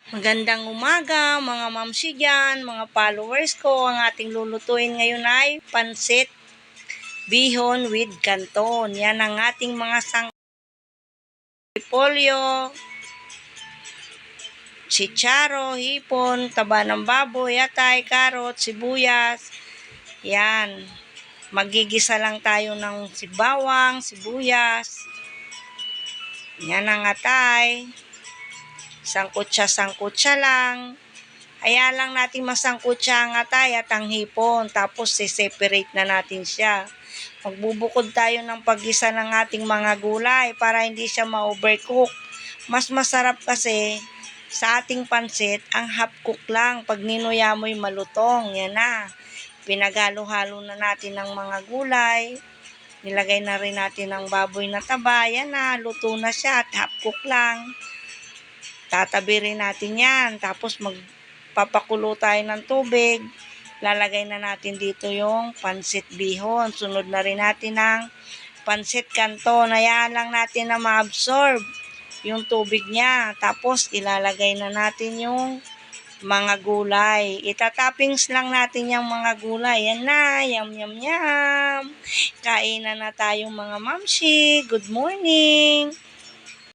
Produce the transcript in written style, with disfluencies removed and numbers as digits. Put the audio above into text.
Magandang umaga mga mamsi dyan, mga followers ko. Ang ating lulutuin ngayon ay pansit bihon with canton. Yan ang ating mga repolyo, chicharo, hipon, taba ng baboy, atay, karot, sibuyas. Yan. Magigisa lang tayo ng bawang, sibuyas. Yan ang atay. Sangkutsa lang. Kaya lang natin masangkutsa ang atay at ang hipon. Tapos separate na natin siya. Magbubukod tayo ng paggisa ng ating mga gulay para hindi siya ma-overcook. Mas masarap kasi sa ating pansit ang half cook lang. Pag ninuya mo'y malutong. Yan na. Pinagalo-halo na natin ng mga gulay. Nilagay na rin natin ang baboy na taba. Yan na. Luto na siya at half cook lang. Tatabi rin natin yan. Tapos magpapakulo tayo ng tubig. Lalagay na natin dito yung pansit bihon. Sunod na rin natin ang pansit canton. Hayaan lang natin na ma-absorb yung tubig niya. Tapos ilalagay na natin yung mga gulay. Itatoppings lang natin yung mga gulay. Yan na. Yum, yum, yum. Kainan na tayong mga mamsi. Good morning.